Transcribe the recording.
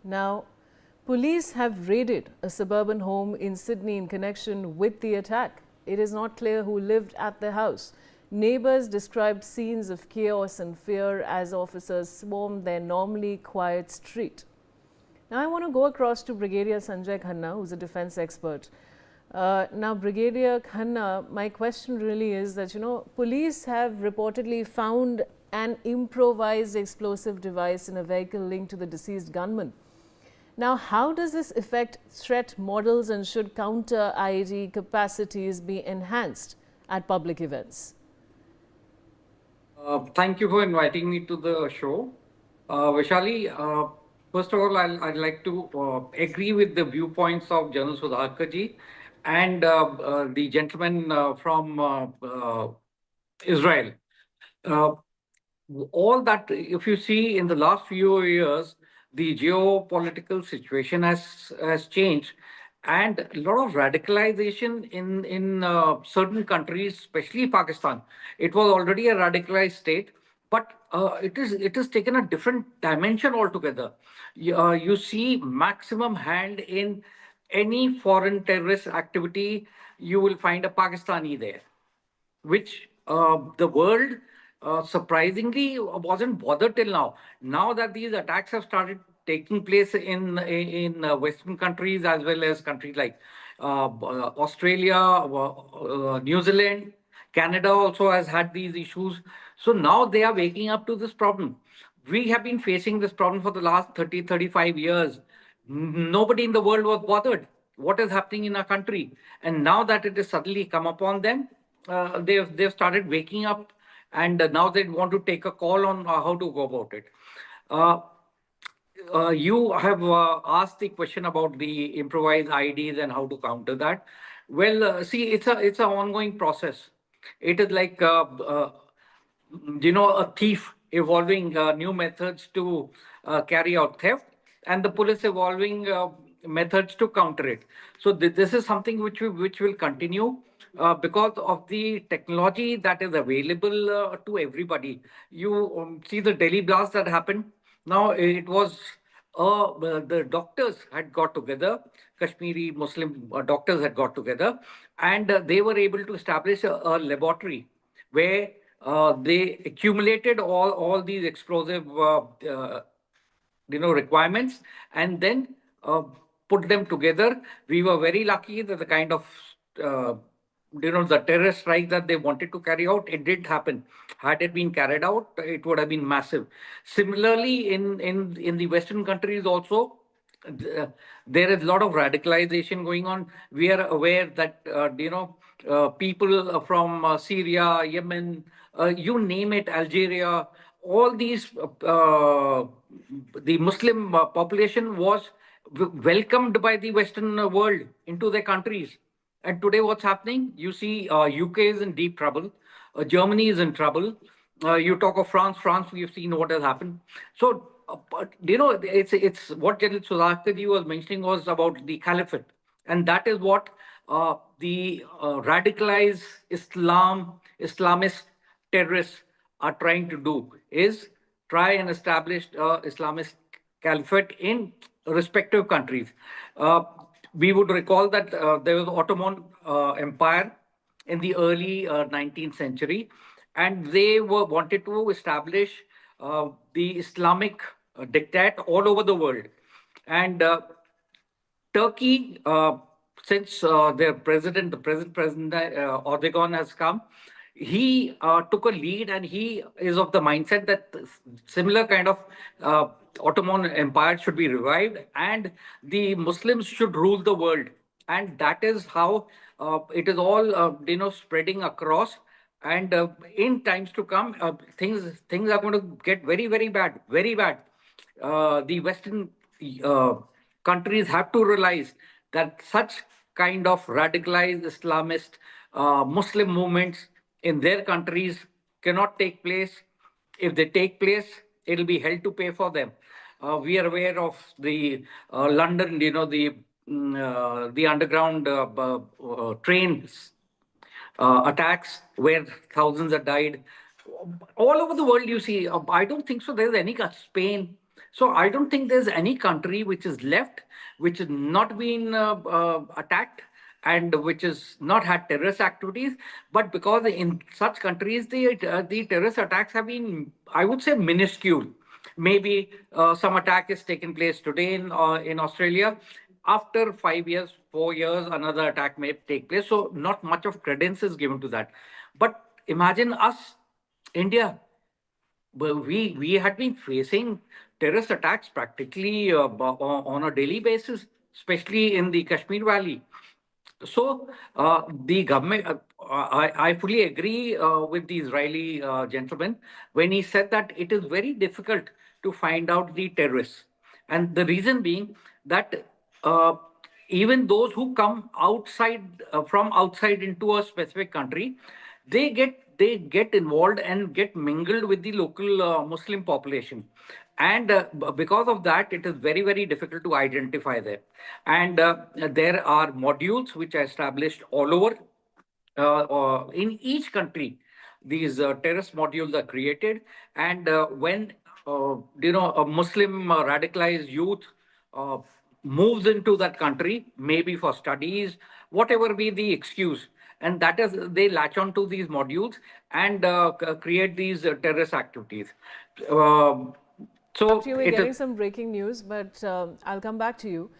Now, police have raided a suburban home in Sydney in connection with the attack. It is not clear who lived at the house. Neighbours described scenes of chaos and fear as officers swarmed their normally quiet street. Now, I want to go across to Brigadier Sanjay Khanna, who's a defence expert. Now, Brigadier Khanna, my question really is that, police have reportedly found an improvised explosive device in a vehicle linked to the deceased gunman. Now, how does this affect threat models, and should counter-IED capacities be enhanced at public events? Thank you for inviting me to the show. Vaishali, first of all, I'd like to agree with the viewpoints of General Sudhakarji and the gentleman from Israel. Uh, all that, if you see in the last few years, the geopolitical situation has changed, and a lot of radicalization in certain countries, especially Pakistan. It was already a radicalized state, but it has taken a different dimension altogether. You see maximum hand in any foreign terrorist activity. You will find a Pakistani there, which the world surprisingly wasn't bothered till now. Now that these attacks have started taking place in Western countries as well as countries like Australia, New Zealand, Canada also has had these issues. So now they are waking up to this problem. We have been facing this problem for the last 30, 35 years. Nobody in the world was bothered what is happening in our country. And now that it has suddenly come upon them, they've started waking up, and now they want to take a call on how to go about it. Uh, you have asked the question about the improvised IDs and how to counter that. Well, see, it's an ongoing process. It is like a thief evolving new methods to carry out theft, and the police evolving methods to counter it. So this is something which will continue because of the technology that is available to everybody. You see the Delhi blast that happened. Now it was the doctors had got together, Kashmiri Muslim doctors had got together, and they were able to establish a laboratory where they accumulated all these explosive requirements, and then put them together. We were very lucky that the kind of uh, the terrorist strike that they wanted to carry out, it did happen. Had it been carried out, it would have been massive. Similarly, in the Western countries also, there is a lot of radicalization going on. We are aware that people from Syria, Yemen, you name it, Algeria, all these the Muslim population was welcomed by the Western world into their countries. And today, what's happening? You see, UK is in deep trouble. Germany is in trouble. You talk of France. France, we've seen what has happened. So, but it's what General Sudhakarji was mentioning was about the caliphate, and that is what the radicalized Islamist terrorists are trying to do, is try and establish Islamist caliphate in respective countries. We would recall that there was Ottoman Empire in the early 19th century, and they wanted to establish the Islamic diktat all over the world. And Turkey, since their president, the present president Erdogan has come, he took a lead, and he is of the mindset that similar kind of Ottoman Empire should be revived, and the Muslims should rule the world. And that is how it is all spreading across. And in times to come, things are going to get very, very bad, very bad. The Western uh, countries have to realize that such kind of radicalized Islamist Muslim movements in their countries cannot take place. If they take place, it'll be hell to pay for them. We are aware of the London, the underground trains attacks where thousands have died. All over the world, you see, I don't think so. There's any Spain, So I don't think there's any country which is left, which has not been attacked and which has not had terrorist activities. But because in such countries, the terrorist attacks have been, I would say, minuscule. Maybe some attack is taken place today in Australia. After 5 years, 4 years, another attack may take place. So not much of credence is given to that. But imagine us, India. Well, we had been facing terrorist attacks practically on a daily basis, especially in the Kashmir Valley. So the government, I fully agree with the Israeli gentleman when he said that it is very difficult to find out the terrorists, and the reason being that uh, even those who come outside from outside into a specific country, they get involved and get mingled with the local Muslim population, and because of that, it is very difficult to identify them. And there are modules which are established all over in each country. These terrorist modules are created, and when a Muslim radicalized youth uh, moves into that country, maybe for studies, whatever be the excuse, and that is they latch on to these modules and create these terrorist activities. Um After so you, we're it is. getting some breaking news, but I'll come back to you.